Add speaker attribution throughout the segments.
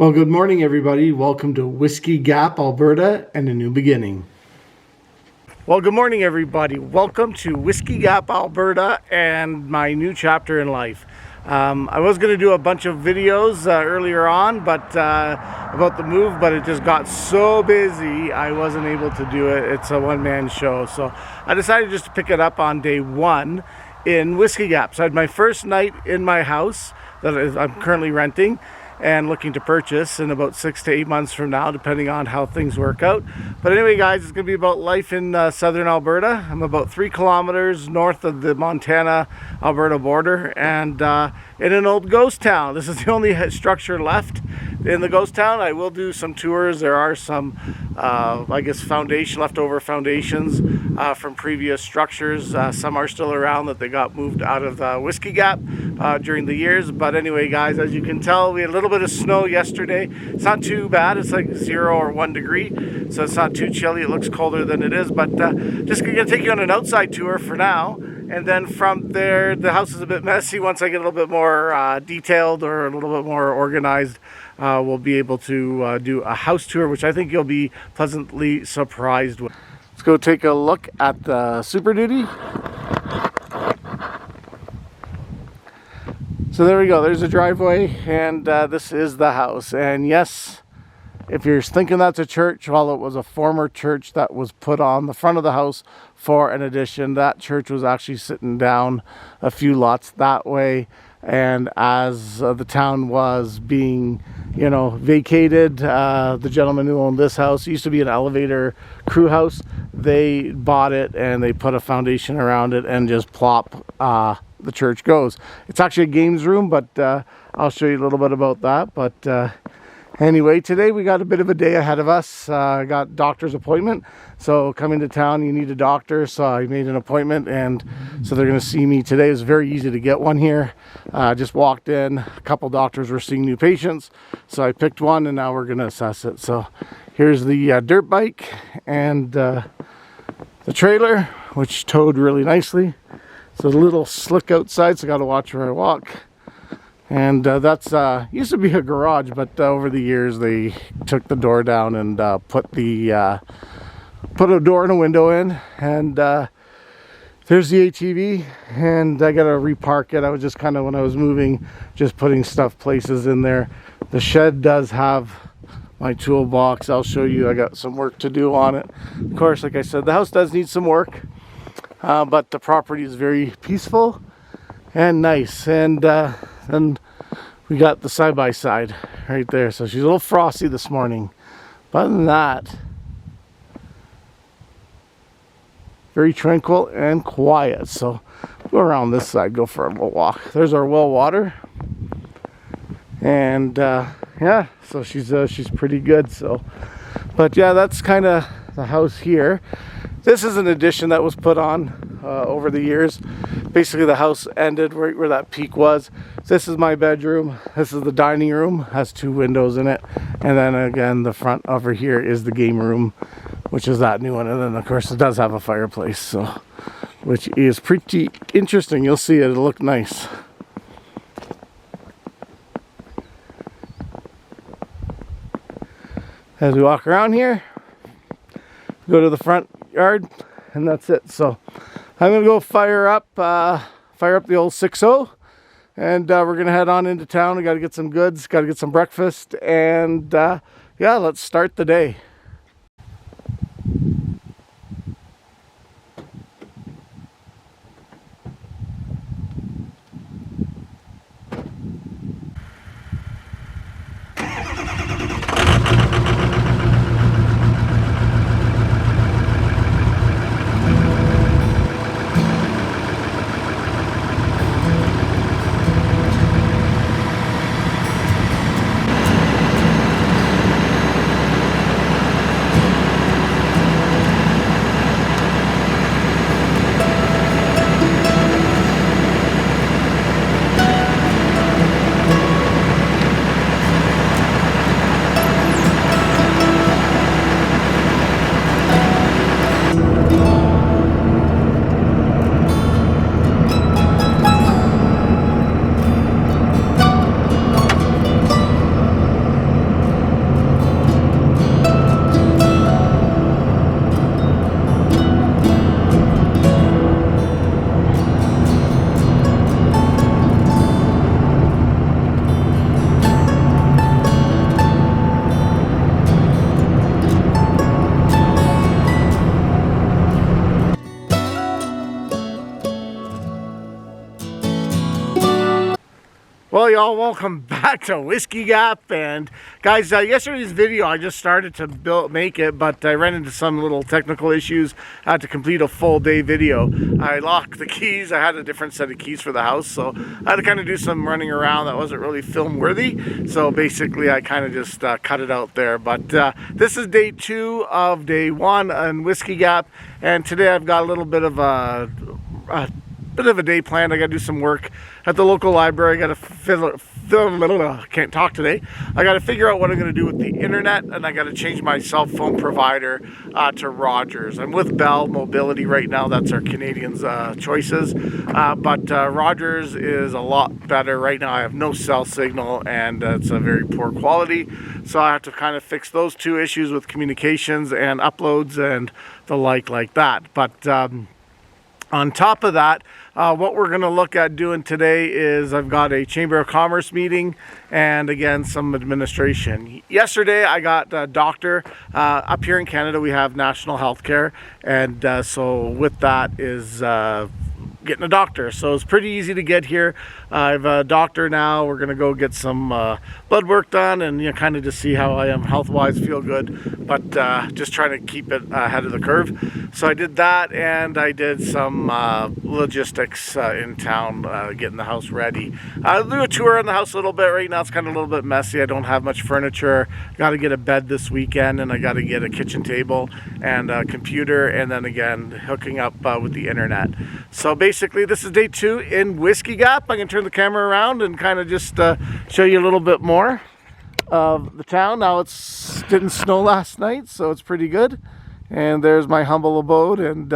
Speaker 1: Well, good morning, everybody. Welcome to Whisky Gap, Alberta, and a new beginning. Well, good morning, everybody. Welcome to Whisky Gap, Alberta, and my new chapter in life. I was going to do a bunch of videos earlier on, but about the move, but it just got so busy I wasn't able to do it. It's a one-man show, so I decided just to pick it up on day one in Whisky Gap. So I had my first night in my house that I'm currently renting and looking to purchase in about 6 to 8 months from now, depending on how things work out. But anyway, guys, it's going to be about life in southern Alberta. I'm about 3 kilometers north of the Montana-Alberta border, and in an old ghost town. This is the only structure left in the ghost town. I will do some tours. There are some, I guess, leftover foundations from previous structures. Some are still around that they got moved out of the Whisky Gap during the years. But anyway, guys, as you can tell, we had a little bit of snow yesterday. It's not too bad. It's like 0 or 1 degree, so it's not too chilly. It looks colder than it is, but just gonna take you on an outside tour for now. And then from there, the house is a bit messy. Once I get a little bit more detailed or a little bit more organized, we'll be able to do a house tour, which I think you'll be pleasantly surprised with. Let's go take a look at the Super Duty. So there we go, there's a driveway, and this is the house. And yes, if you're thinking that's a church, well, it was a former church that was put on the front of the house for an addition. That church was actually sitting down a few lots that way, and as the town was being, vacated, the gentleman who owned this house, it used to be an elevator crew house, they bought it and they put a foundation around it and just plop the church goes. It's actually a games room, but I'll show you a little bit about that. But anyway, today we got a bit of a day ahead of us. I got doctor's appointment, so coming to town you need a doctor, so I made an appointment, and so they're going to see me today. It's very easy to get one here. Just walked in, a couple doctors were seeing new patients, so I picked one, and now we're going to assess it. So here's the dirt bike and the trailer, which towed really nicely. So a little slick outside, so I got to watch where I walk. And that's used to be a garage, but over the years they took the door down and put a door and a window in. And there's the ATV, and I got to repark it. I was just kind of, when I was moving, just putting places in there. The shed does have my toolbox. I'll show you. I got some work to do on it. Of course, like I said, the house does need some work. But the property is very peaceful and nice. And then we got the side-by-side right there. So she's a little frosty this morning. But other than that, very tranquil and quiet. So go around this side, go for a little walk. There's our well water. And yeah, so she's pretty good. So, but yeah, that's kind of the house here. This is an addition that was put on over the years. Basically, the house ended right where that peak was. This is my bedroom. This is the dining room. Has 2 windows in it. And then again, the front over here is the game room, which is that new one. And then, of course, it does have a fireplace, so which is pretty interesting. You'll see it. It'll look nice. As we walk around here, go to the front yard, and that's it. So I'm gonna go fire up the old 6.0, and we're gonna head on into town. We got to get some goods, got to get some breakfast, and yeah, let's start the day. Well, y'all, welcome back to Whisky Gap. And guys, yesterday's video I just started to make it, but I ran into some little technical issues. I had to complete a full day video. I locked the keys. I had a different set of keys for the house, so I had to kind of do some running around that wasn't really film worthy. So basically I kind of just cut it out there. But this is day 2 of day 1 on Whisky Gap, and today I've got a little bit of a day planned. I got to do some work at the local library. I got to can't talk today. I got to figure out what I'm going to do with the internet, and I got to change my cell phone provider to Rogers. I'm with Bell Mobility right now. That's our Canadians' choices, but Rogers is a lot better right now. I have no cell signal, and it's a very poor quality. So I have to kind of fix those 2 issues with communications and uploads and the like that. But on top of that, what we're going to look at doing today is I've got a Chamber of Commerce meeting and again some administration. Yesterday I got a doctor. Up here in Canada we have national health care, and so with that is getting a doctor. So it's pretty easy to get here. I have a doctor now. We're gonna go get some blood work done and kind of just see how I am health-wise, feel good, but just trying to keep it ahead of the curve. So I did that, and I did some logistics in town, getting the house ready. I'll do a tour on the house a little bit. Right now it's kind of a little bit messy. I don't have much furniture. Got to get a bed this weekend, and I got to get a kitchen table and a computer, and then again hooking up with the internet. So basically this is day 2 in Whisky Gap. I can turn the camera around and kind of just show you a little bit more of the town. Now it didn't snow last night, so it's pretty good. And there's my humble abode, and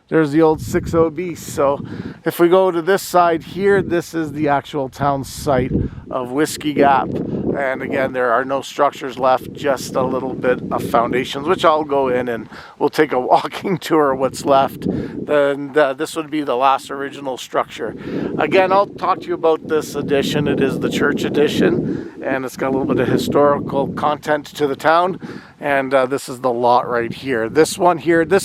Speaker 1: there's the old 6-0 Beast. So if we go to this side here, this is the actual town site of Whisky Gap. And again, there are no structures left, just a little bit of foundations, which I'll go in and we'll take a walking tour of what's left. Then this would be the last original structure. Again, I'll talk to you about this edition. It is the church edition, and it's got a little bit of historical content to the town. And this is the lot right here. This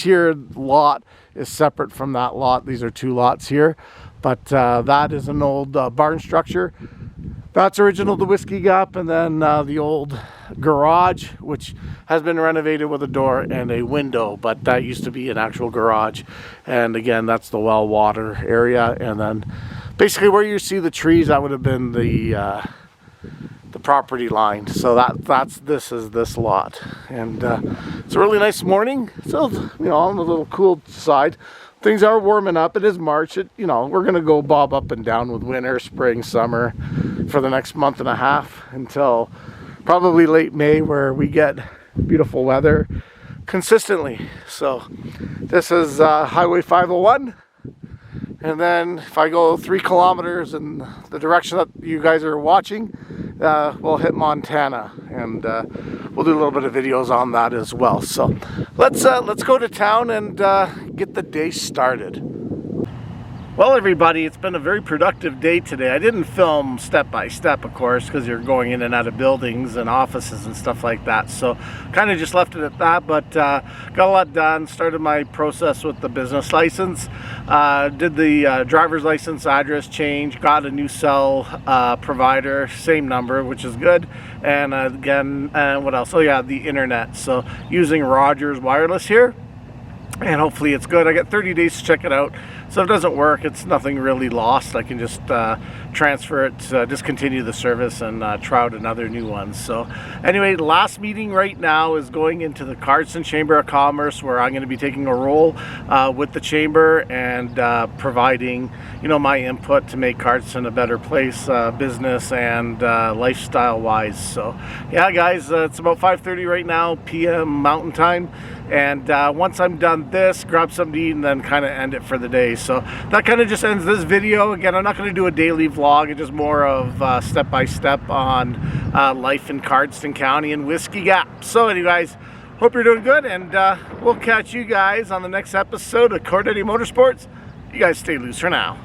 Speaker 1: here lot is separate from that lot. These are 2 lots here, but that is an old barn structure. That's original to Whisky Gap, and then the old garage, which has been renovated with a door and a window, but that used to be an actual garage. And again, that's the well water area, and then basically where you see the trees, that would have been the property line. So this is this lot, and it's a really nice morning. So on the little cool side. Things are warming up. It is March. We're gonna go bob up and down with winter, spring, summer for the next month and a half until probably late May, where we get beautiful weather consistently. So this is Highway 501, and then if I go 3 kilometers in the direction that you guys are watching, we'll hit Montana, and we'll do a little bit of videos on that as well. So let's go to town and get the day started. Well, everybody, it's been a very productive day today. I didn't film step by step, of course, because you're going in and out of buildings and offices and stuff like that. So kind of just left it at that, but got a lot done. Started my process with the business license. Did the driver's license address change. Got a new cell provider, same number, which is good. And again, what else? Oh yeah, the internet. So using Rogers Wireless here. And hopefully it's good. I got 30 days to check it out. So if it doesn't work, it's nothing really lost. I can just transfer it, discontinue the service, and try out another new one. So anyway, the last meeting right now is going into the Cardston Chamber of Commerce, where I'm going to be taking a role with the chamber and providing my input to make Cardston a better place, business and lifestyle wise. So yeah guys, it's about 5:30 right now p.m. Mountain Time, and once I'm done this, grab something to eat and then kind of end it for the day. So that kind of just ends this video. Again, I'm not going to do a daily vlog. It's just more of step by step on life in Cardston County and Whisky Gap. So anyways, hope you're doing good, and we'll catch you guys on the next episode of Cordetti Motorsports. You guys stay loose for now.